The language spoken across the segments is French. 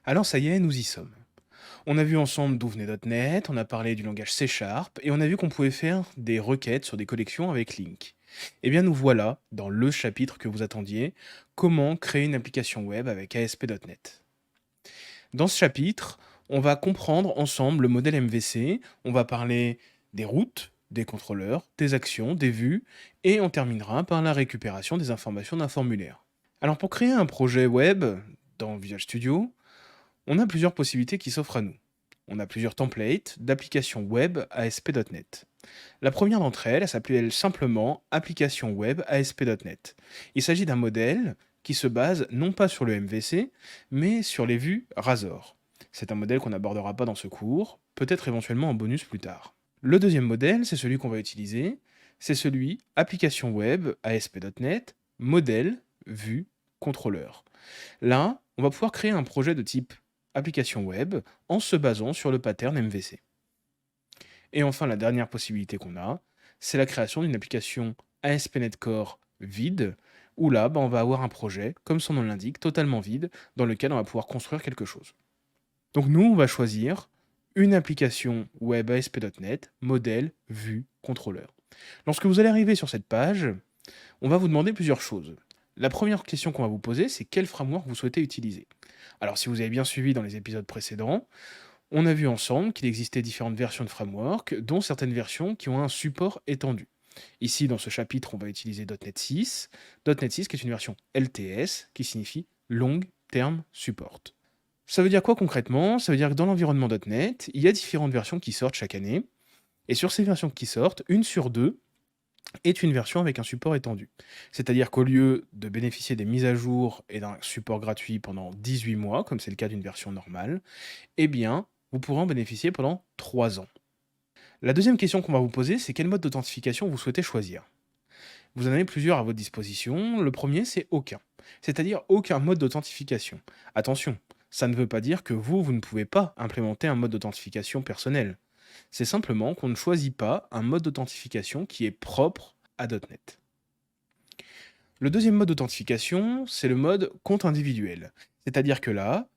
Alors ça y est, nous y sommes. On a vu ensemble d'où venait .NET, on a parlé du langage C Sharp, et on a vu qu'on pouvait faire des requêtes sur des collections avec Link. Eh bien nous voilà, dans le chapitre que vous attendiez, comment créer une application web avec ASP.NET. Dans ce chapitre, on va comprendre ensemble le modèle MVC, on va parler des routes, des contrôleurs, des actions, des vues, et on terminera par la récupération des informations d'un formulaire. Alors pour créer un projet web dans Visual Studio, on a plusieurs possibilités qui s'offrent à nous. On a plusieurs templates d'applications web ASP.NET. La première d'entre elles, elle s'appelle simplement Application web ASP.NET. Il s'agit d'un modèle qui se base non pas sur le MVC, mais sur les vues Razor. C'est un modèle qu'on n'abordera pas dans ce cours, peut-être éventuellement en bonus plus tard. Le deuxième modèle, c'est celui qu'on va utiliser, c'est celui Application web ASP.NET, modèle, vue, contrôleur. Là, on va pouvoir créer un projet de type application web en se basant sur le pattern MVC. Et enfin, la dernière possibilité qu'on a, c'est la création d'une application ASP.NET Core vide, où là, on va avoir un projet, comme son nom l'indique, totalement vide, dans lequel on va pouvoir construire quelque chose. Donc nous, on va choisir une application web ASP.NET, modèle, vue, contrôleur. Lorsque vous allez arriver sur cette page, on va vous demander plusieurs choses. La première question qu'on va vous poser, c'est quel framework vous souhaitez utiliser. Alors si vous avez bien suivi dans les épisodes précédents, on a vu ensemble qu'il existait différentes versions de framework, dont certaines versions qui ont un support étendu. Ici, dans ce chapitre, on va utiliser .NET 6. .NET 6 qui est une version LTS, qui signifie Long Term Support. Ça veut dire quoi concrètement? Ça veut dire que dans l'environnement .NET, il y a différentes versions qui sortent chaque année. Et sur ces versions qui sortent, une sur deux est une version avec un support étendu. C'est-à-dire qu'au lieu de bénéficier des mises à jour et d'un support gratuit pendant 18 mois, comme c'est le cas d'une version normale, eh bien, vous pourrez en bénéficier pendant 3 ans. La deuxième question qu'on va vous poser, c'est quel mode d'authentification vous souhaitez choisir. Vous en avez plusieurs à votre disposition. Le premier, c'est aucun. C'est-à-dire aucun mode d'authentification. Attention, ça ne veut pas dire que vous ne pouvez pas implémenter un mode d'authentification personnel. C'est simplement qu'on ne choisit pas un mode d'authentification qui est propre à .NET. Le deuxième mode d'authentification, c'est le mode compte individuel. C'est-à-dire que là,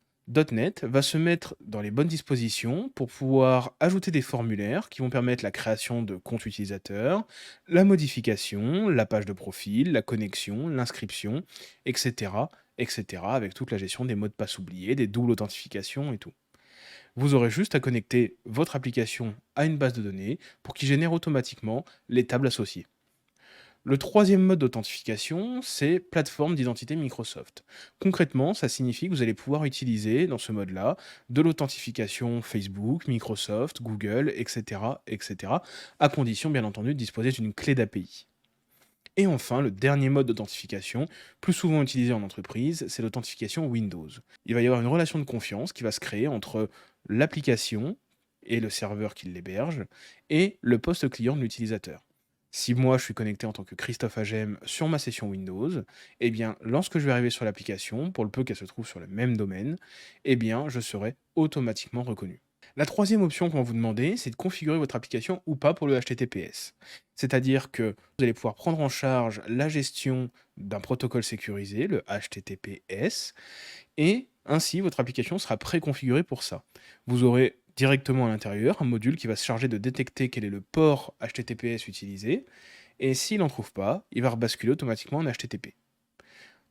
.NET va se mettre dans les bonnes dispositions pour pouvoir ajouter des formulaires qui vont permettre la création de comptes utilisateurs, la modification, la page de profil, la connexion, l'inscription, etc., etc., avec toute la gestion des mots de passe oubliés, des doubles authentifications et tout. Vous aurez juste à connecter votre application à une base de données pour qu'il génère automatiquement les tables associées. Le troisième mode d'authentification, c'est plateforme d'identité Microsoft. Concrètement, ça signifie que vous allez pouvoir utiliser dans ce mode-là de l'authentification Facebook, Microsoft, Google, etc., etc., à condition bien entendu de disposer d'une clé d'API. Et enfin, le dernier mode d'authentification, plus souvent utilisé en entreprise, c'est l'authentification Windows. Il va y avoir une relation de confiance qui va se créer entre l'application et le serveur qui l'héberge et le poste client de l'utilisateur. Si moi je suis connecté en tant que Christophe Agem sur ma session Windows, eh bien lorsque je vais arriver sur l'application, pour le peu qu'elle se trouve sur le même domaine, eh bien je serai automatiquement reconnu. La troisième option qu'on va vous demander, c'est de configurer votre application ou pas pour le HTTPS. C'est-à-dire que vous allez pouvoir prendre en charge la gestion d'un protocole sécurisé, le HTTPS, et ainsi votre application sera préconfigurée pour ça. Vous aurez directement à l'intérieur un module qui va se charger de détecter quel est le port HTTPS utilisé, et s'il n'en trouve pas, il va rebasculer automatiquement en HTTP.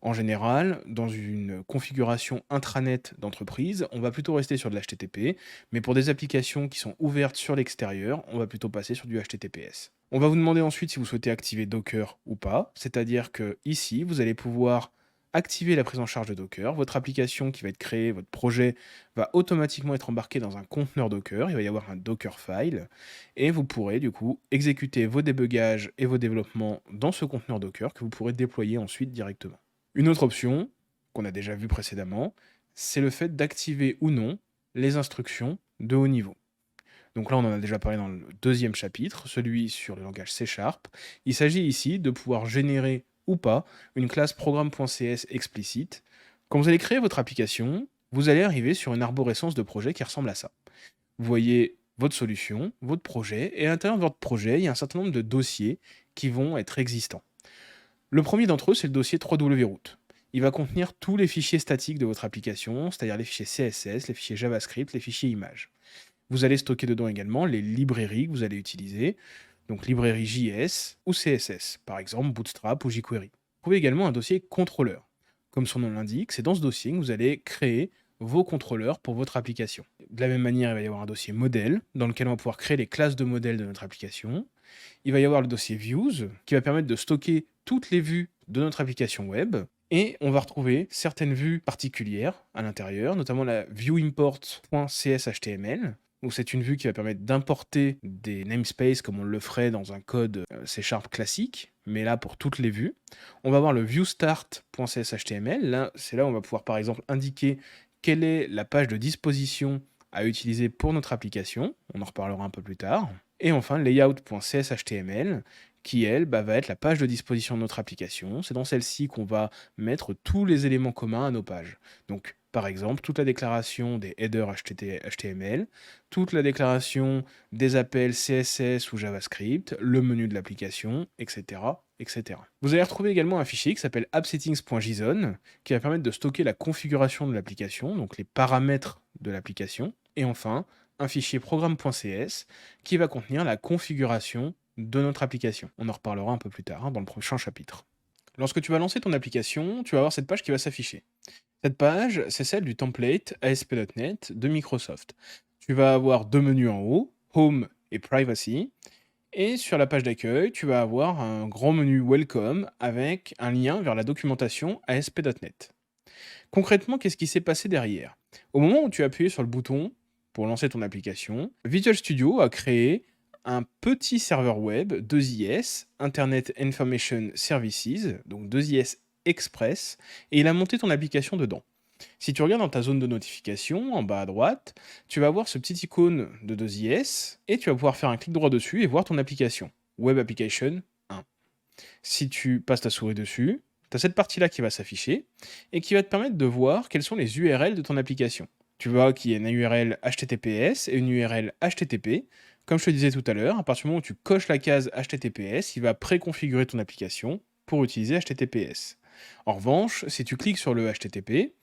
En général, dans une configuration intranet d'entreprise, on va plutôt rester sur de l'HTTP, mais pour des applications qui sont ouvertes sur l'extérieur, on va plutôt passer sur du HTTPS. On va vous demander ensuite si vous souhaitez activer Docker ou pas, c'est-à-dire que ici, vous allez pouvoir activer la prise en charge de Docker. Votre application qui va être créée, votre projet, va automatiquement être embarqué dans un conteneur Docker. Il va y avoir un Dockerfile et vous pourrez du coup exécuter vos débugages et vos développements dans ce conteneur Docker que vous pourrez déployer ensuite directement. Une autre option, qu'on a déjà vue précédemment, c'est le fait d'activer ou non les instructions de haut niveau. Donc là, on en a déjà parlé dans le deuxième chapitre, celui sur le langage C Sharp. Il s'agit ici de pouvoir générer ou pas une classe programme.cs explicite. Quand vous allez créer votre application, vous allez arriver sur une arborescence de projet qui ressemble à ça. Vous voyez votre solution, votre projet, et à l'intérieur de votre projet, il y a un certain nombre de dossiers qui vont être existants. Le premier d'entre eux, c'est le dossier 3W Root. il va contenir tous les fichiers statiques de votre application, c'est-à-dire les fichiers CSS, les fichiers JavaScript, les fichiers images. Vous allez stocker dedans également les librairies que vous allez utiliser, donc librairie JS ou CSS, par exemple Bootstrap ou jQuery. Vous trouvez également un dossier contrôleur. Comme son nom l'indique, c'est dans ce dossier que vous allez créer vos contrôleurs pour votre application. De la même manière, il va y avoir un dossier modèle dans lequel on va pouvoir créer les classes de modèles de notre application. Il va y avoir le dossier views qui va permettre de stocker toutes les vues de notre application web. Et on va retrouver certaines vues particulières à l'intérieur, notamment la viewImport.cshtml, où c'est une vue qui va permettre d'importer des namespaces comme on le ferait dans un code C# classique, mais là pour toutes les vues. On va avoir le viewStart.cshtml, là c'est là où on va pouvoir par exemple indiquer quelle est la page de disposition à utiliser pour notre application, on en reparlera un peu plus tard. Et enfin layout.cshtml, qui elle va être la page de disposition de notre application. C'est dans celle-ci qu'on va mettre tous les éléments communs à nos pages. Donc par exemple, toute la déclaration des headers HTML, toute la déclaration des appels CSS ou JavaScript, le menu de l'application, etc., etc. Vous allez retrouver également un fichier qui s'appelle appsettings.json, qui va permettre de stocker la configuration de l'application, donc les paramètres de l'application. Et enfin, un fichier programme.cs qui va contenir la configuration de notre application. On en reparlera un peu plus tard dans le prochain chapitre. Lorsque tu vas lancer ton application, tu vas avoir cette page qui va s'afficher. Cette page, c'est celle du template ASP.NET de Microsoft. Tu vas avoir deux menus en haut, Home et Privacy. Et sur la page d'accueil, tu vas avoir un grand menu Welcome avec un lien vers la documentation ASP.NET. Concrètement, qu'est-ce qui s'est passé derrière? Au moment où tu as appuyé sur le bouton pour lancer ton application, Visual Studio a créé un petit serveur web 2IS, Internet Information Services, donc 2IS Express, et il a monté ton application dedans. Si tu regardes dans ta zone de notification, en bas à droite, tu vas voir ce petit icône de 2IS, et tu vas pouvoir faire un clic droit dessus et voir ton application. Web Application 1. Si tu passes ta souris dessus, tu as cette partie-là qui va s'afficher, et qui va te permettre de voir quelles sont les URL de ton application. Tu vois qu'il y a une URL HTTPS et une URL HTTP. Comme je te disais tout à l'heure, à partir du moment où tu coches la case HTTPS, il va préconfigurer ton application pour utiliser HTTPS. En revanche, si tu cliques sur le HTTP,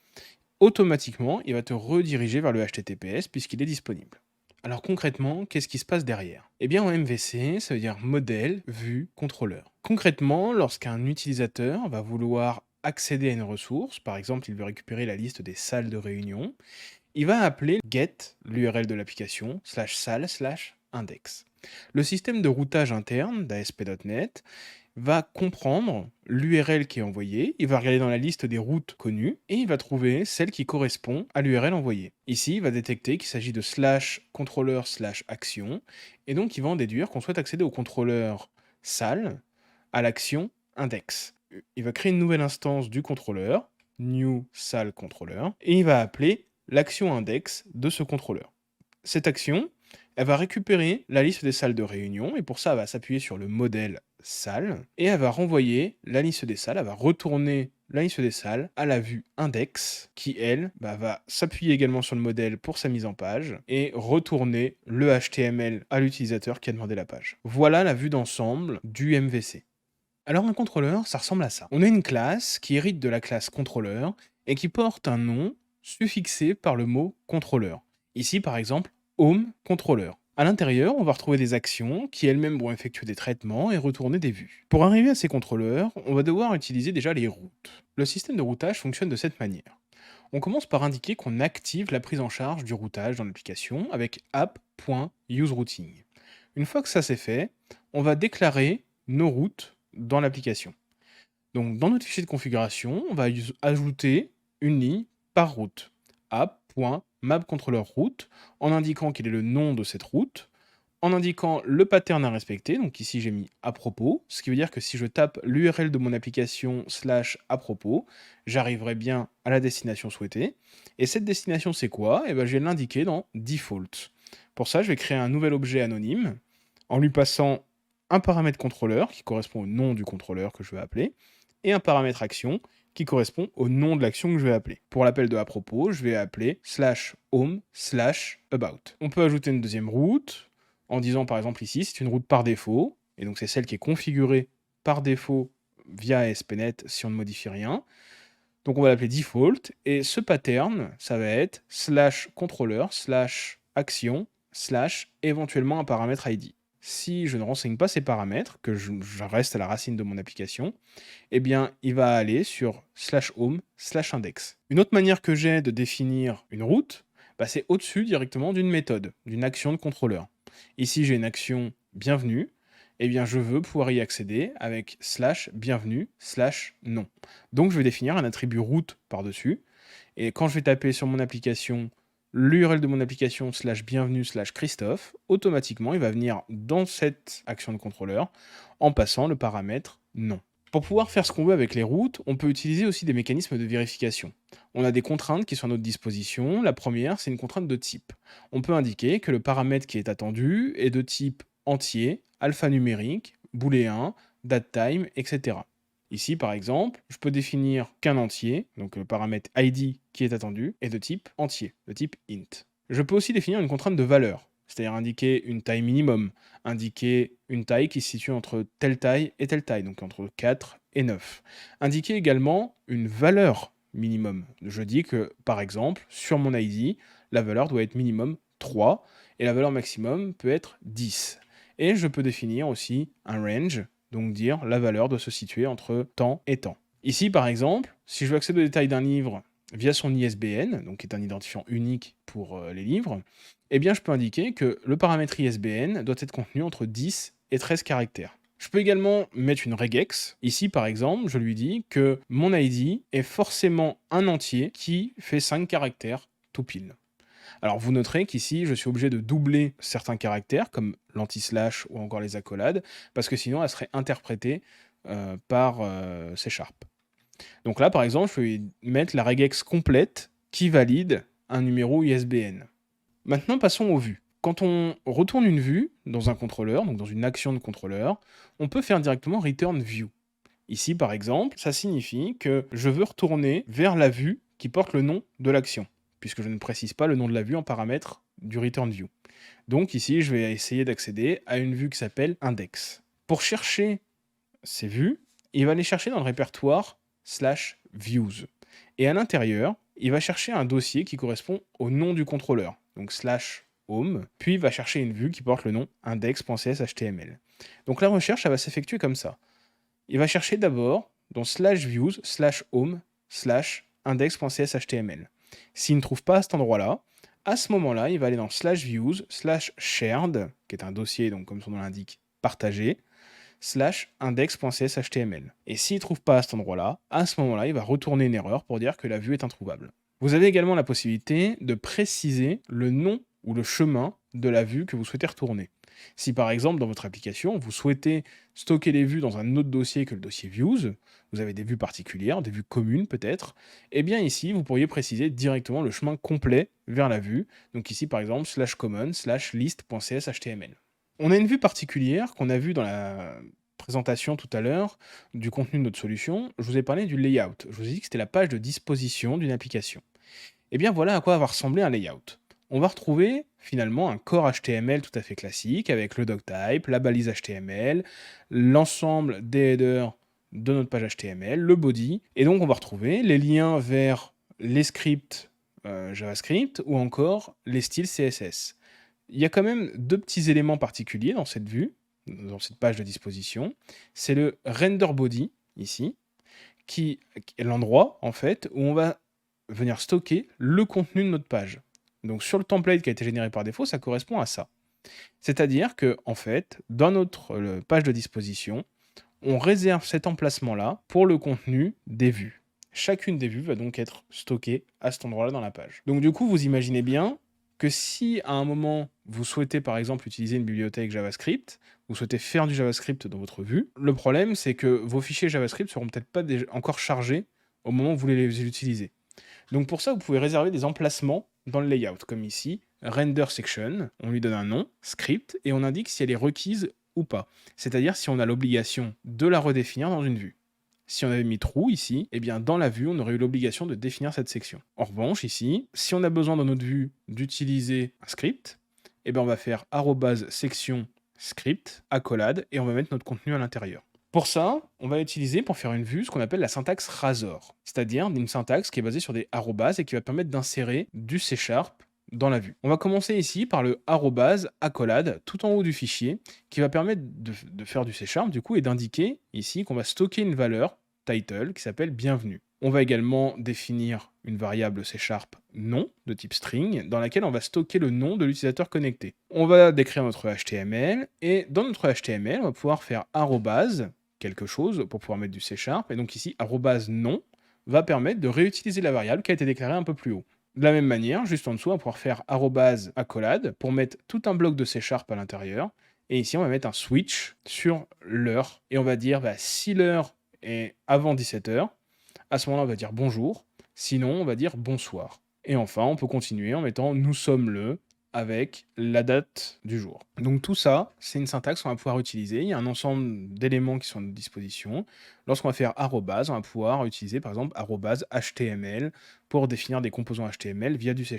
automatiquement, il va te rediriger vers le HTTPS puisqu'il est disponible. Alors concrètement, qu'est-ce qui se passe derrière? Eh bien en MVC, ça veut dire modèle, vue, contrôleur. Concrètement, lorsqu'un utilisateur va vouloir accéder à une ressource, par exemple il veut récupérer la liste des salles de réunion, il va appeler get, l'URL de l'application, /salle/index. Le système de routage interne d'ASP.NET va comprendre l'URL qui est envoyée, il va regarder dans la liste des routes connues, et il va trouver celle qui correspond à l'URL envoyée. Ici, il va détecter qu'il s'agit de /contrôleur/action, et donc il va en déduire qu'on souhaite accéder au contrôleur salle à l'action index. Il va créer une nouvelle instance du contrôleur, new salle contrôleur, et il va appeler l'action index de ce contrôleur. Cette action, elle va récupérer la liste des salles de réunion, et pour ça, elle va s'appuyer sur le modèle salle, et elle va renvoyer la liste des salles, elle va retourner la liste des salles à la vue index, qui elle, va s'appuyer également sur le modèle pour sa mise en page, et retourner le HTML à l'utilisateur qui a demandé la page. Voilà la vue d'ensemble du MVC. Alors un contrôleur, ça ressemble à ça. On a une classe qui hérite de la classe contrôleur, et qui porte un nom suffixé par le mot contrôleur. Ici, par exemple, home contrôleur. À l'intérieur, on va retrouver des actions qui elles-mêmes vont effectuer des traitements et retourner des vues. Pour arriver à ces contrôleurs, on va devoir utiliser déjà les routes. Le système de routage fonctionne de cette manière. On commence par indiquer qu'on active la prise en charge du routage dans l'application avec app.useRouting. Une fois que ça c'est fait, on va déclarer nos routes dans l'application. Donc dans notre fichier de configuration, on va ajouter une ligne par route. app.mapControllerRoute, en indiquant quel est le nom de cette route, en indiquant le pattern à respecter, donc ici j'ai mis à propos, ce qui veut dire que si je tape l'URL de mon application /à propos, j'arriverai bien à la destination souhaitée. Et cette destination c'est quoi? Et je vais l'indiquer dans default. Pour ça, je vais créer un nouvel objet anonyme en lui passant un paramètre contrôleur qui correspond au nom du contrôleur que je veux appeler, et un paramètre action qui correspond au nom de l'action que je vais appeler. Pour l'appel de à propos, je vais appeler /home/about. On peut ajouter une deuxième route en disant par exemple ici, c'est une route par défaut, et donc c'est celle qui est configurée par défaut via ASP.NET si on ne modifie rien. Donc on va l'appeler default, et ce pattern, ça va être slash controller, slash action, slash éventuellement un paramètre ID. Si je ne renseigne pas ces paramètres, que je reste à la racine de mon application, eh bien, il va aller sur slash home, slash index. Une autre manière que j'ai de définir une route, bah, c'est au-dessus directement d'une méthode, d'une action de contrôleur. Ici, j'ai une action bienvenue, eh bien, je veux pouvoir y accéder avec slash bienvenue, slash non. Donc, je vais définir un attribut route par-dessus, et quand je vais taper sur mon application l'URL de mon application slash bienvenue slash Christophe, automatiquement, il va venir dans cette action de contrôleur en passant le paramètre non. Pour pouvoir faire ce qu'on veut avec les routes, on peut utiliser aussi des mécanismes de vérification. On a des contraintes qui sont à notre disposition. La première, c'est une contrainte de type. On peut indiquer que le paramètre qui est attendu est de type entier, alphanumérique, booléen, datetime, etc. Ici, par exemple, je peux définir qu'un entier, donc le paramètre ID qui est attendu, est de type entier, de type int. Je peux aussi définir une contrainte de valeur, c'est-à-dire indiquer une taille minimum, indiquer une taille qui se situe entre telle taille et telle taille, donc entre 4 et 9. Indiquer également une valeur minimum. Je dis que, par exemple, sur mon ID, la valeur doit être minimum 3 et la valeur maximum peut être 10. Et je peux définir aussi un range, donc dire la valeur doit se situer entre temps et temps. Ici, par exemple, si je veux accéder aux détails d'un livre via son ISBN, donc qui est un identifiant unique pour les livres, eh bien je peux indiquer que le paramètre ISBN doit être contenu entre 10 et 13 caractères. Je peux également mettre une regex. Ici, par exemple, je lui dis que mon ID est forcément un entier qui fait 5 caractères tout pile. Alors vous noterez qu'ici, je suis obligé de doubler certains caractères, comme l'anti-slash ou encore les accolades, parce que sinon, elle serait interprétée par C#. Donc là, par exemple, je vais mettre la regex complète qui valide un numéro ISBN. Maintenant, passons aux vues. Quand on retourne une vue dans un contrôleur, donc dans une action de contrôleur, on peut faire directement return view. Ici, par exemple, ça signifie que je veux retourner vers la vue qui porte le nom de l'action, puisque je ne précise pas le nom de la vue en paramètre du return view. Donc ici, je vais essayer d'accéder à une vue qui s'appelle index. Pour chercher ces vues, il va les chercher dans le répertoire slash views. Et à l'intérieur, il va chercher un dossier qui correspond au nom du contrôleur, donc slash home, puis il va chercher une vue qui porte le nom index.cshtml. Donc la recherche, elle va s'effectuer comme ça. Il va chercher d'abord dans slash views, slash home, slash index.cshtml. S'il ne trouve pas à cet endroit-là, à ce moment-là, il va aller dans slash views, slash shared, qui est un dossier, donc comme son nom l'indique, partagé, slash index.cshtml. Et s'il ne trouve pas à cet endroit-là, à ce moment-là, il va retourner une erreur pour dire que la vue est introuvable. Vous avez également la possibilité de préciser le nom ou le chemin de la vue que vous souhaitez retourner. Si par exemple, dans votre application, vous souhaitez stocker les vues dans un autre dossier que le dossier views, vous avez des vues particulières, des vues communes peut-être, eh bien ici, vous pourriez préciser directement le chemin complet vers la vue. Donc ici, par exemple, slash common, slash list.cshtml. On a une vue particulière qu'on a vue dans la présentation tout à l'heure du contenu de notre solution. Je vous ai parlé du layout. Je vous ai dit que c'était la page de disposition d'une application. Eh bien voilà à quoi va ressembler un layout. On va retrouver finalement un core HTML tout à fait classique avec le doctype, la balise HTML, l'ensemble des headers de notre page HTML, le body, et donc on va retrouver les liens vers les scripts JavaScript ou encore les styles CSS. Il y a quand même deux petits éléments particuliers dans cette vue, dans cette page de disposition. C'est le render body, ici, qui est l'endroit, en fait, où on va venir stocker le contenu de notre page. Donc sur le template qui a été généré par défaut, ça correspond à ça. C'est-à-dire que, en fait, dans notre page de disposition, on réserve cet emplacement-là pour le contenu des vues. Chacune des vues va donc être stockée à cet endroit-là dans la page. Donc du coup, vous imaginez bien que si à un moment vous souhaitez par exemple utiliser une bibliothèque JavaScript, vous souhaitez faire du JavaScript dans votre vue, le problème c'est que vos fichiers JavaScript seront peut-être pas encore chargés au moment où vous voulez les utiliser. Donc pour ça, vous pouvez réserver des emplacements dans le layout, comme ici, render section, on lui donne un nom, script, et on indique si elle est requise ou pas. C'est-à-dire si on a l'obligation de la redéfinir dans une vue. Si on avait mis true ici, eh bien dans la vue, on aurait eu l'obligation de définir cette section. En revanche, ici, si on a besoin dans notre vue d'utiliser un script, eh bien on va faire @section script, accolade, et on va mettre notre contenu à l'intérieur. Pour ça, on va utiliser pour faire une vue ce qu'on appelle la syntaxe Razor, c'est-à-dire une syntaxe qui est basée sur des arrobases et qui va permettre d'insérer du C# dans la vue. On va commencer ici par le arrobase accolade tout en haut du fichier qui va permettre de faire du C# du coup et d'indiquer ici qu'on va stocker une valeur title qui s'appelle bienvenue. On va également définir une variable C# nom de type string dans laquelle on va stocker le nom de l'utilisateur connecté. On va décrire notre HTML et dans notre HTML, on va pouvoir faire arrobase quelque chose pour pouvoir mettre du C#. Et donc ici, arrobase nom va permettre de réutiliser la variable qui a été déclarée un peu plus haut. De la même manière, juste en dessous, on va pouvoir faire arrobase accolade pour mettre tout un bloc de C# à l'intérieur. Et ici, on va mettre un switch sur l'heure. Et on va dire, si l'heure est avant 17h, à ce moment-là, on va dire bonjour. Sinon, on va dire bonsoir. Et enfin, on peut continuer en mettant nous sommes le avec la date du jour. Donc tout ça, c'est une syntaxe qu'on va pouvoir utiliser. Il y a un ensemble d'éléments qui sont à notre disposition. Lorsqu'on va faire arrobase, on va pouvoir utiliser par exemple arrobase HTML pour définir des composants HTML via du C#.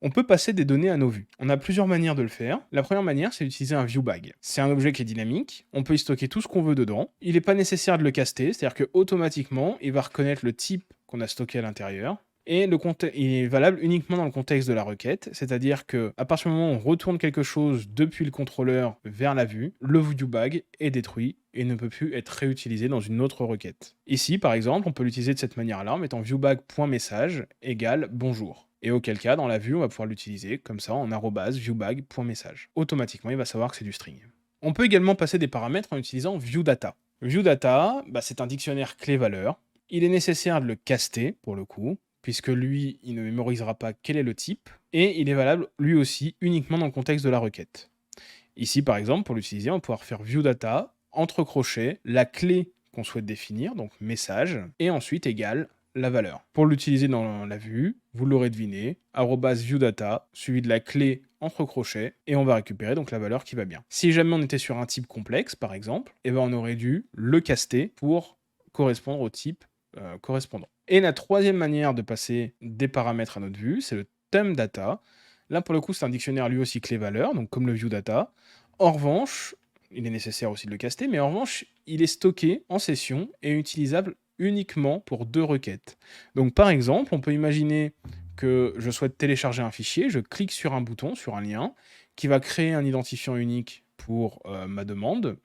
On peut passer des données à nos vues. On a plusieurs manières de le faire. La première manière, c'est d'utiliser un viewBag. C'est un objet qui est dynamique, on peut y stocker tout ce qu'on veut dedans. Il n'est pas nécessaire de le caster, c'est-à-dire que automatiquement, il va reconnaître le type qu'on a stocké à l'intérieur. Et il est valable uniquement dans le contexte de la requête, c'est-à-dire qu'à partir du moment où on retourne quelque chose depuis le contrôleur vers la vue, le viewBag est détruit et ne peut plus être réutilisé dans une autre requête. Ici, par exemple, on peut l'utiliser de cette manière-là en mettant viewBag.message égale bonjour. Et auquel cas, dans la vue, on va pouvoir l'utiliser comme ça en arrobase viewBag.message. Automatiquement, il va savoir que c'est du string. On peut également passer des paramètres en utilisant viewData. ViewData, c'est un dictionnaire clé-valeur. Il est nécessaire de le caster, pour le coup, puisque lui, il ne mémorisera pas quel est le type, et il est valable lui aussi uniquement dans le contexte de la requête. Ici, par exemple, pour l'utiliser, on va pouvoir faire viewData, entre crochets, la clé qu'on souhaite définir, donc message, et ensuite égale la valeur. Pour l'utiliser dans la vue, vous l'aurez deviné, arrobase viewData, suivi de la clé entre crochets, et on va récupérer donc la valeur qui va bien. Si jamais on était sur un type complexe, par exemple, on aurait dû le caster pour correspondre au type correspondant. Et la troisième manière de passer des paramètres à notre vue, c'est le TemData. Là, pour le coup, c'est un dictionnaire lui aussi clé-valeur, donc comme le viewData. En revanche, il est nécessaire aussi de le caster, mais en revanche, il est stocké en session et utilisable uniquement pour 2 requêtes. Donc par exemple, on peut imaginer que je souhaite télécharger un fichier, je clique sur un bouton, sur un lien, qui va créer un identifiant unique pour ma demande,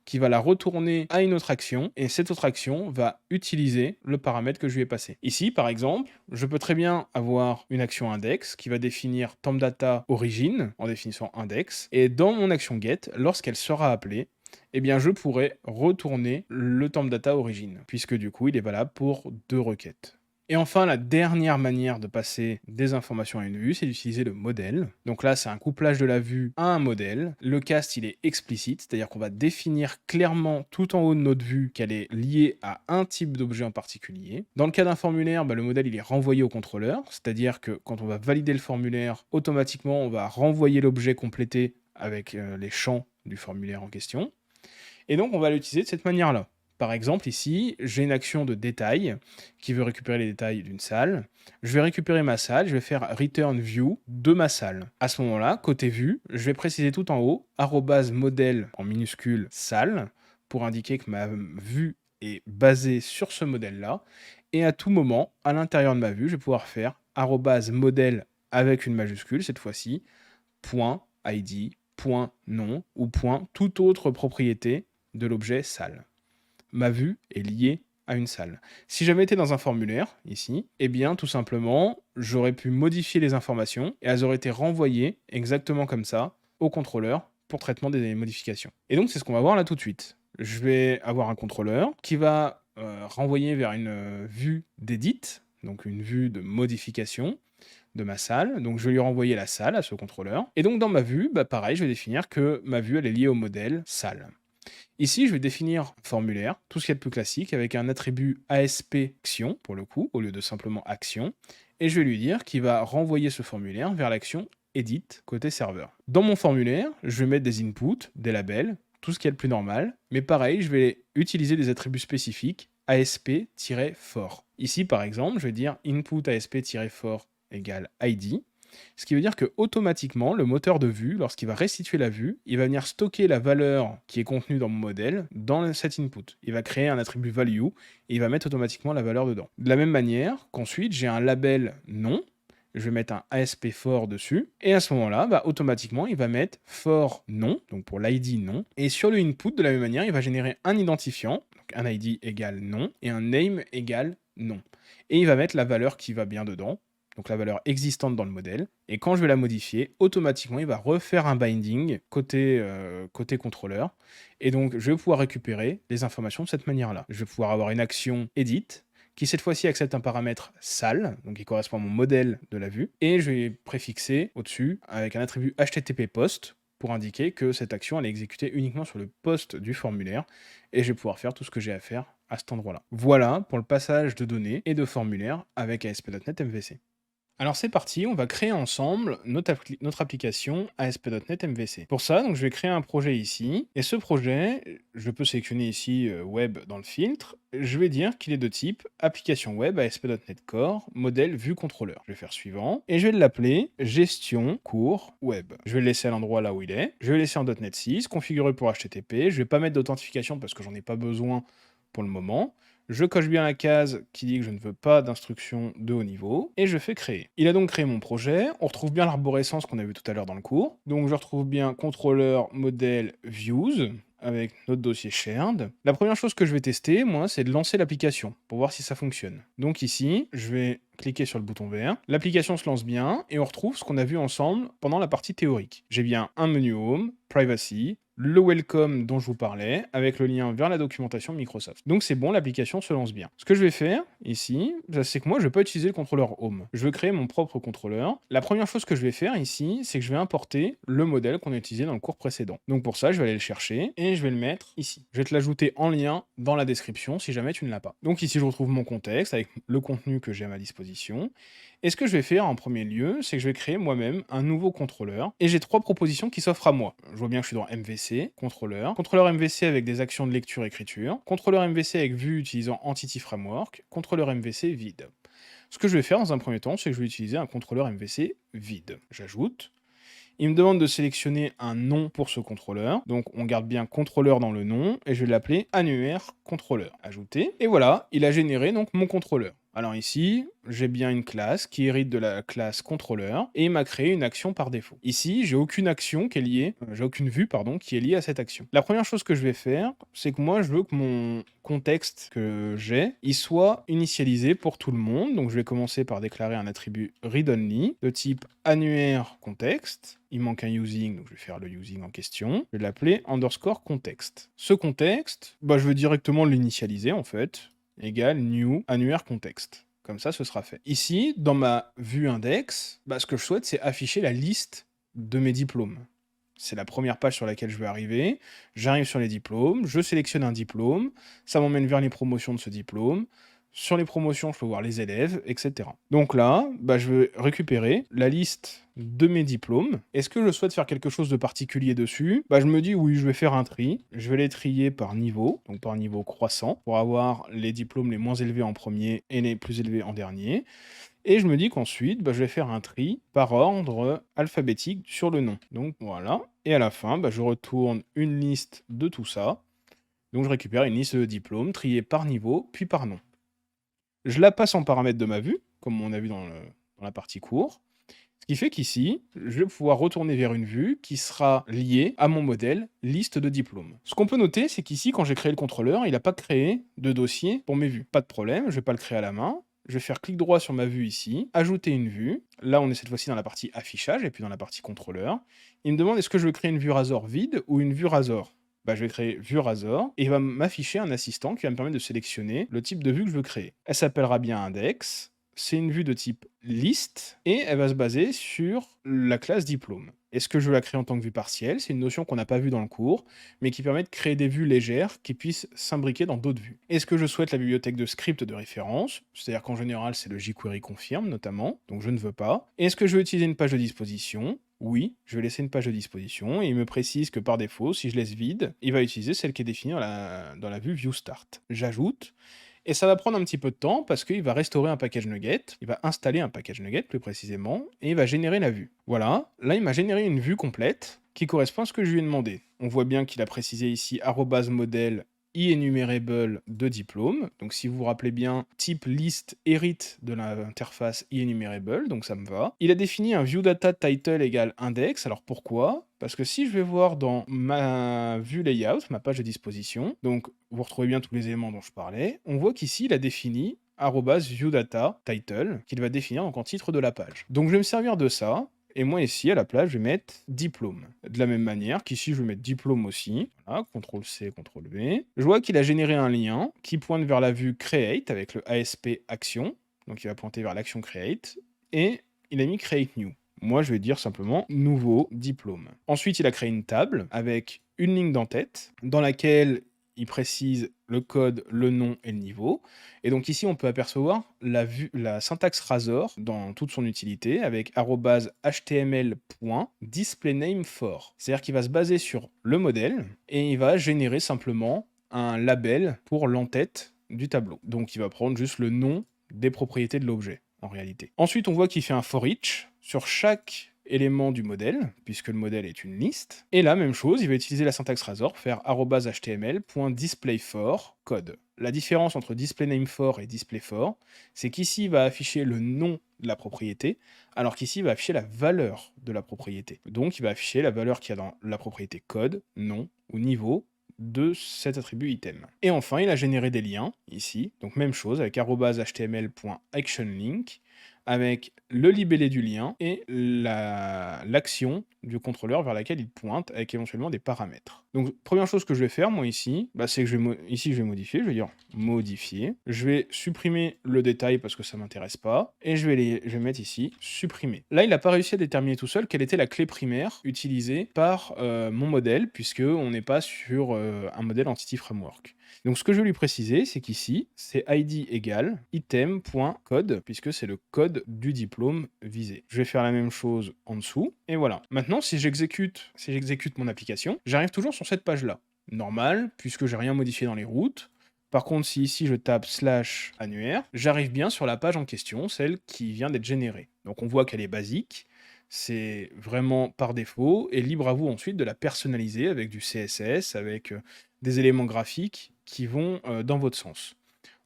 qui va la retourner à une autre action, et cette autre action va utiliser le paramètre que je lui ai passé. Ici, par exemple, je peux très bien avoir une action index qui va définir TempData origine en définissant index, et dans mon action get, lorsqu'elle sera appelée, je pourrai retourner le TempData origine, puisque du coup, il est valable pour 2 requêtes. Et enfin, la dernière manière de passer des informations à une vue, c'est d'utiliser le modèle. Donc là, c'est un couplage de la vue à un modèle. Le cast, il est explicite, c'est-à-dire qu'on va définir clairement tout en haut de notre vue qu'elle est liée à un type d'objet en particulier. Dans le cas d'un formulaire, le modèle, il est renvoyé au contrôleur, c'est-à-dire que quand on va valider le formulaire, automatiquement, on va renvoyer l'objet complété avec les champs du formulaire en question. Et donc, on va l'utiliser de cette manière-là. Par exemple, ici, j'ai une action de détail qui veut récupérer les détails d'une salle. Je vais récupérer ma salle, je vais faire return view de ma salle. À ce moment-là, côté vue, je vais préciser tout en haut, arrobase modèle en minuscule salle, pour indiquer que ma vue est basée sur ce modèle-là. Et à tout moment, à l'intérieur de ma vue, je vais pouvoir faire arrobase modèle avec une majuscule, cette fois-ci, point ID, point nom ou point toute autre propriété de l'objet salle. Ma vue est liée à une salle. Si j'avais été dans un formulaire, ici, tout simplement, j'aurais pu modifier les informations et elles auraient été renvoyées exactement comme ça au contrôleur pour traitement des modifications. Et donc, c'est ce qu'on va voir là tout de suite. Je vais avoir un contrôleur qui va renvoyer vers une vue d'edit, donc une vue de modification de ma salle. Donc, je vais lui renvoyer la salle à ce contrôleur. Et donc, dans ma vue, pareil, je vais définir que ma vue, elle est liée au modèle salle. Ici, je vais définir un formulaire, tout ce qu'il y a de plus classique, avec un attribut ASP action, pour le coup, au lieu de simplement action, et je vais lui dire qu'il va renvoyer ce formulaire vers l'action edit côté serveur. Dans mon formulaire, je vais mettre des inputs, des labels, tout ce qu'il y a de plus normal, mais pareil, je vais utiliser des attributs spécifiques ASP-for. Ici, par exemple, je vais dire input ASP-for égale ID, Ce qui veut dire que automatiquement, le moteur de vue, lorsqu'il va restituer la vue, il va venir stocker la valeur qui est contenue dans mon modèle dans cet input. Il va créer un attribut value et il va mettre automatiquement la valeur dedans. De la même manière qu'ensuite, j'ai un label nom. Je vais mettre un ASP for dessus. Et à ce moment-là, bah, automatiquement, il va mettre for nom, donc pour l'ID nom. Et sur le input, de la même manière, il va générer un identifiant, donc un ID égale nom, et un name égale nom. Et il va mettre la valeur qui va bien dedans, donc la valeur existante dans le modèle. Et quand je vais la modifier, automatiquement, il va refaire un binding côté contrôleur. Et donc, je vais pouvoir récupérer les informations de cette manière-là. Je vais pouvoir avoir une action edit, qui cette fois-ci accepte un paramètre sal, donc qui correspond à mon modèle de la vue, et je vais préfixer au-dessus avec un attribut HTTP post pour indiquer que cette action elle est exécutée uniquement sur le post du formulaire, et je vais pouvoir faire tout ce que j'ai à faire à cet endroit-là. Voilà pour le passage de données et de formulaires avec ASP.NET MVC. Alors c'est parti, on va créer ensemble notre application ASP.NET MVC. Pour ça, donc, je vais créer un projet ici, et ce projet, je peux sélectionner ici Web dans le filtre, je vais dire qu'il est de type Application Web ASP.NET Core, modèle vue contrôleur. Je vais faire suivant, et je vais l'appeler Gestion cours Web. Je vais le laisser à l'endroit là où il est, je vais le laisser en .NET 6, configuré pour HTTP, je vais pas mettre d'authentification parce que j'en ai pas besoin pour le moment. Je coche bien la case qui dit que je ne veux pas d'instruction de haut niveau, et je fais créer. Il a donc créé mon projet, on retrouve bien l'arborescence qu'on a vu tout à l'heure dans le cours, donc je retrouve bien contrôleur modèle views, avec notre dossier shared. La première chose que je vais tester, moi, c'est de lancer l'application, pour voir si ça fonctionne. Donc ici, je vais cliquer sur le bouton vert, l'application se lance bien, et on retrouve ce qu'on a vu ensemble pendant la partie théorique. J'ai bien un menu Home, Privacy, le welcome dont je vous parlais, avec le lien vers la documentation Microsoft. Donc c'est bon, l'application se lance bien. Ce que je vais faire ici, c'est que moi je ne vais pas utiliser le contrôleur Home. Je veux créer mon propre contrôleur. La première chose que je vais faire ici, c'est que je vais importer le modèle qu'on a utilisé dans le cours précédent. Donc pour ça, je vais aller le chercher et je vais le mettre ici. Je vais te l'ajouter en lien dans la description si jamais tu ne l'as pas. Donc ici, je retrouve mon contexte avec le contenu que j'ai à ma disposition. Et ce que je vais faire en premier lieu, c'est que je vais créer moi-même un nouveau contrôleur. Et j'ai 3 propositions qui s'offrent à moi. Je vois bien que je suis dans MVC, contrôleur MVC avec des actions de lecture-écriture, contrôleur MVC avec vue utilisant Entity Framework, contrôleur MVC vide. Ce que je vais faire dans un premier temps, c'est que je vais utiliser un contrôleur MVC vide. J'ajoute. Il me demande de sélectionner un nom pour ce contrôleur. Donc on garde bien contrôleur dans le nom et je vais l'appeler annuaire contrôleur. Ajouter. Et voilà, il a généré donc mon contrôleur. Alors ici, j'ai bien une classe qui hérite de la classe contrôleur et il m'a créé une action par défaut. Ici, j'ai aucune action qui est liée, j'ai aucune vue pardon, qui est liée à cette action. La première chose que je vais faire, c'est que moi je veux que mon contexte que j'ai, il soit initialisé pour tout le monde. Donc je vais commencer par déclarer un attribut read-only de type annuaire context. Il manque un using, donc je vais faire le using en question. Je vais l'appeler underscore context. Ce contexte, je vais directement l'initialiser en fait, égale new annuaire context. Comme ça, ce sera fait. Ici, dans ma vue index, ce que je souhaite, c'est afficher la liste de mes diplômes. C'est la première page sur laquelle je vais arriver. J'arrive sur les diplômes, je sélectionne un diplôme, ça m'emmène vers les promotions de ce diplôme. Sur les promotions, je peux voir les élèves, etc. Donc là, je vais récupérer la liste de mes diplômes. Est-ce que je souhaite faire quelque chose de particulier dessus? Je me dis oui, je vais faire un tri. Je vais les trier par niveau, donc par niveau croissant, pour avoir les diplômes les moins élevés en premier et les plus élevés en dernier. Et je me dis qu'ensuite, je vais faire un tri par ordre alphabétique sur le nom. Donc voilà. Et à la fin, je retourne une liste de tout ça. Donc je récupère une liste de diplômes triée par niveau, puis par nom. Je la passe en paramètre de ma vue, comme on a vu dans la partie cours. Ce qui fait qu'ici, je vais pouvoir retourner vers une vue qui sera liée à mon modèle liste de diplômes. Ce qu'on peut noter, c'est qu'ici, quand j'ai créé le contrôleur, il n'a pas créé de dossier pour mes vues. Pas de problème, je ne vais pas le créer à la main. Je vais faire clic droit sur ma vue ici, ajouter une vue. Là, on est cette fois-ci dans la partie affichage et puis dans la partie contrôleur. Il me demande est-ce que je veux créer une vue Razor vide ou une vue Razor. Je vais créer vue Razor et il va m'afficher un assistant qui va me permettre de sélectionner le type de vue que je veux créer. Elle s'appellera bien index. C'est une vue de type liste et elle va se baser sur la classe diplôme. Est-ce que je veux la créer en tant que vue partielle? C'est une notion qu'on n'a pas vue dans le cours, mais qui permet de créer des vues légères qui puissent s'imbriquer dans d'autres vues. Est-ce que je souhaite la bibliothèque de script de référence? C'est-à-dire qu'en général, c'est le jQuery confirm notamment, donc je ne veux pas. Est-ce que je veux utiliser une page de disposition? Oui, je vais laisser une page de disposition et il me précise que par défaut, si je laisse vide, il va utiliser celle qui est définie dans la vue View Start. J'ajoute. Et ça va prendre un petit peu de temps parce qu'il va restaurer un package Nugget, il va installer un package Nugget plus précisément, et il va générer la vue. Voilà, là il m'a généré une vue complète qui correspond à ce que je lui ai demandé. On voit bien qu'il a précisé ici @model enumerable de diplôme. Donc si vous vous rappelez bien, type list hérite de l'interface enumerable, donc ça me va. Il a défini un viewData title égale index. Alors pourquoi? Parce que si je vais voir dans ma vue layout, ma page de disposition, donc vous retrouvez bien tous les éléments dont je parlais, on voit qu'ici il a défini @viewData title qu'il va définir donc en titre de la page. Donc je vais me servir de ça. Et moi ici, à la place, je vais mettre diplôme. De la même manière qu'ici, je vais mettre diplôme aussi. Voilà, CTRL-C, CTRL-V. Je vois qu'il a généré un lien qui pointe vers la vue Create avec le ASP Action. Donc il va pointer vers l'action Create. Et il a mis Create New. Moi, je vais dire simplement nouveau diplôme. Ensuite, il a créé une table avec une ligne d'en-tête dans laquelle il précise le code, le nom et le niveau. Et donc ici, on peut apercevoir la syntaxe Razor dans toute son utilité avec html.displayNameFor. C'est-à-dire qu'il va se baser sur le modèle et il va générer simplement un label pour l'entête du tableau. Donc il va prendre juste le nom des propriétés de l'objet, en réalité. Ensuite, on voit qu'il fait un for each sur chaque élément du modèle, puisque le modèle est une liste. Et là, même chose, il va utiliser la syntaxe Razor pour faire html.displayFor code. La différence entre displayNameFor et displayFor, c'est qu'ici, il va afficher le nom de la propriété, alors qu'ici, il va afficher la valeur de la propriété. Donc, il va afficher la valeur qu'il y a dans la propriété code, nom ou niveau de cet attribut item. Et enfin, il a généré des liens, ici. Donc, même chose, avec html.actionLink, avec le libellé du lien et l'action du contrôleur vers laquelle il pointe, avec éventuellement des paramètres. Donc, première chose que je vais faire, moi, ici, c'est que ici, je vais modifier, je vais dire modifier. Je vais supprimer le détail parce que ça m'intéresse pas, et je vais mettre ici supprimer. Là, il n'a pas réussi à déterminer tout seul quelle était la clé primaire utilisée par mon modèle, puisqu'on n'est pas sur un modèle Entity Framework. Donc ce que je vais lui préciser, c'est qu'ici, c'est id égale item.code, puisque c'est le code du diplôme visé. Je vais faire la même chose en dessous, et voilà. Maintenant, si j'exécute mon application, j'arrive toujours sur cette page-là. Normal, puisque j'ai rien modifié dans les routes. Par contre, si ici je tape /annuaire, j'arrive bien sur la page en question, celle qui vient d'être générée. Donc on voit qu'elle est basique, c'est vraiment par défaut, et libre à vous ensuite de la personnaliser avec du CSS, avec des éléments graphiques qui vont dans votre sens.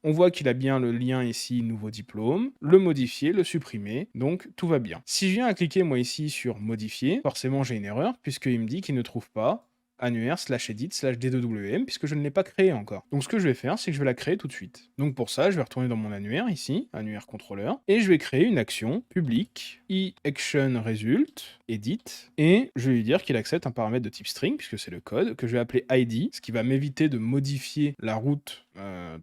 On voit qu'il a bien le lien ici, nouveau diplôme, le modifier, le supprimer, donc tout va bien. Si je viens à cliquer moi ici sur modifier, forcément j'ai une erreur, puisqu'il me dit qu'il ne trouve pas annuaire /edit/d2wm, puisque je ne l'ai pas créé encore. Donc ce que je vais faire, c'est que je vais la créer tout de suite. Donc pour ça, je vais retourner dans mon annuaire ici, annuaire contrôleur, et je vais créer une action publique, action_result, edit, et je vais lui dire qu'il accepte un paramètre de type string, puisque c'est le code, que je vais appeler id, ce qui va m'éviter de modifier la route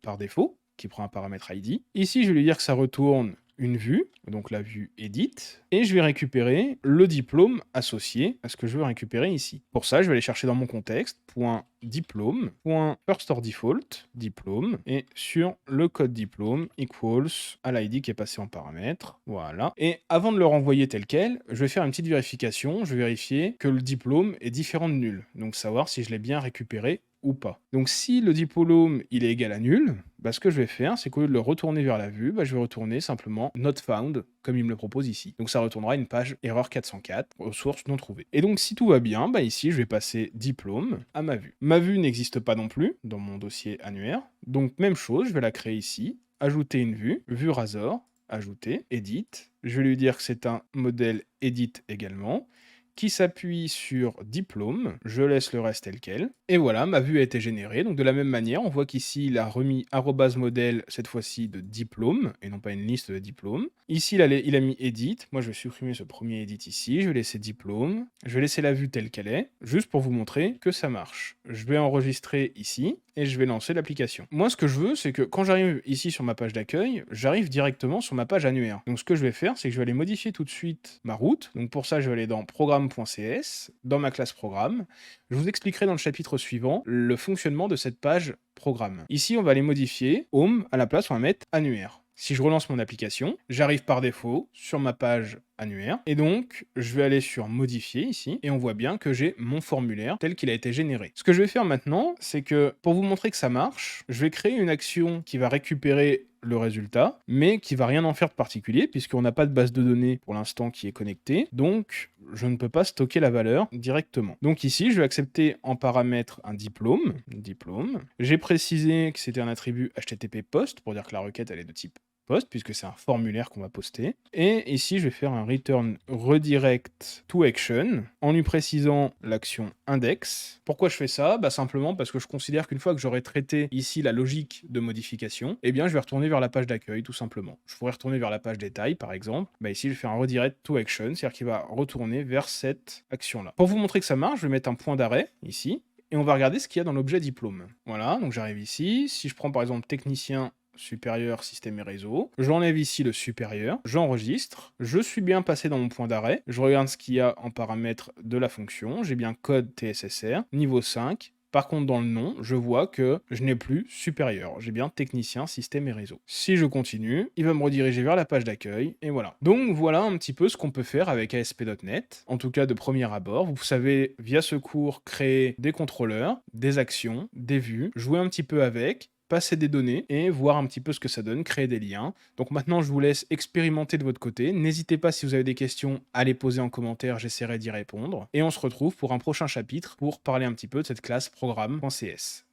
par défaut, qui prend un paramètre id. Ici, je vais lui dire que ça retourne une vue, donc la vue edit, et je vais récupérer le diplôme associé à ce que je veux récupérer ici. Pour ça, je vais aller chercher dans mon contexte, .diplôme, .firstOrDefault, diplôme, et sur le code diplôme equals à l'id qui est passé en paramètre, voilà. Et avant de le renvoyer tel quel, je vais faire une petite vérification, je vais vérifier que le diplôme est différent de nul, donc savoir si je l'ai bien récupéré ou pas. Donc si le diplôme il est égal à nul, ce que je vais faire, c'est qu'au lieu de le retourner vers la vue, je vais retourner simplement not found, comme il me le propose ici. Donc ça retournera une page erreur 404, ressources non trouvées. Et donc si tout va bien, ici je vais passer diplôme à ma vue. Ma vue n'existe pas non plus dans mon dossier annuaire, donc même chose, je vais la créer ici, ajouter une vue Razor, ajouter, edit, je vais lui dire que c'est un modèle edit également, qui s'appuie sur diplôme, je laisse le reste tel quel, et voilà, ma vue a été générée. Donc de la même manière, on voit qu'ici, il a remis @modèle, cette fois-ci de diplôme, et non pas une liste de diplômes. Ici, il a mis edit, moi je vais supprimer ce premier edit ici, je vais laisser diplôme, je vais laisser la vue telle qu'elle est, juste pour vous montrer que ça marche. Je vais enregistrer ici, et je vais lancer l'application. Moi, ce que je veux, c'est que quand j'arrive ici sur ma page d'accueil, j'arrive directement sur ma page annuaire. Donc ce que je vais faire, c'est que je vais aller modifier tout de suite ma route. Donc pour ça, je vais aller dans programme.cs, dans ma classe programme. Je vous expliquerai dans le chapitre suivant le fonctionnement de cette page programme. Ici, on va aller modifier home, à la place, on va mettre annuaire. Si je relance mon application, j'arrive par défaut sur ma page annuaire et donc je vais aller sur modifier ici et on voit bien que j'ai mon formulaire tel qu'il a été généré. Ce que je vais faire maintenant, c'est que pour vous montrer que ça marche, je vais créer une action qui va récupérer le résultat, mais qui va rien en faire de particulier puisqu'on n'a pas de base de données pour l'instant qui est connectée, donc je ne peux pas stocker la valeur directement. Donc ici, je vais accepter en paramètre un diplôme. J'ai précisé que c'était un attribut HTTP post pour dire que la requête elle est de type post, puisque c'est un formulaire qu'on va poster. Et ici, je vais faire un return redirect to action en lui précisant l'action index. Pourquoi je fais ça? Bah simplement parce que je considère qu'une fois que j'aurai traité ici la logique de modification, eh bien je vais retourner vers la page d'accueil tout simplement. Je pourrais retourner vers la page détail par exemple. Bah ici, je vais faire un redirect to action, c'est-à-dire qu'il va retourner vers cette action-là. Pour vous montrer que ça marche, je vais mettre un point d'arrêt ici. Et on va regarder ce qu'il y a dans l'objet diplôme. Voilà, donc j'arrive ici. Si je prends par exemple technicien supérieur système et réseau, j'enlève ici le supérieur, j'enregistre, je suis bien passé dans mon point d'arrêt, je regarde ce qu'il y a en paramètres de la fonction, j'ai bien code TSSR, niveau 5, par contre, dans le nom, je vois que je n'ai plus supérieur. J'ai bien technicien, système et réseau. Si je continue, il va me rediriger vers la page d'accueil, et voilà. Donc voilà un petit peu ce qu'on peut faire avec ASP.NET. En tout cas, de premier abord, vous savez, via ce cours, créer des contrôleurs, des actions, des vues, jouer un petit peu avec, passer des données et voir un petit peu ce que ça donne, créer des liens. Donc maintenant, je vous laisse expérimenter de votre côté. N'hésitez pas, si vous avez des questions, à les poser en commentaire, j'essaierai d'y répondre. Et on se retrouve pour un prochain chapitre pour parler un petit peu de cette classe programme.cs.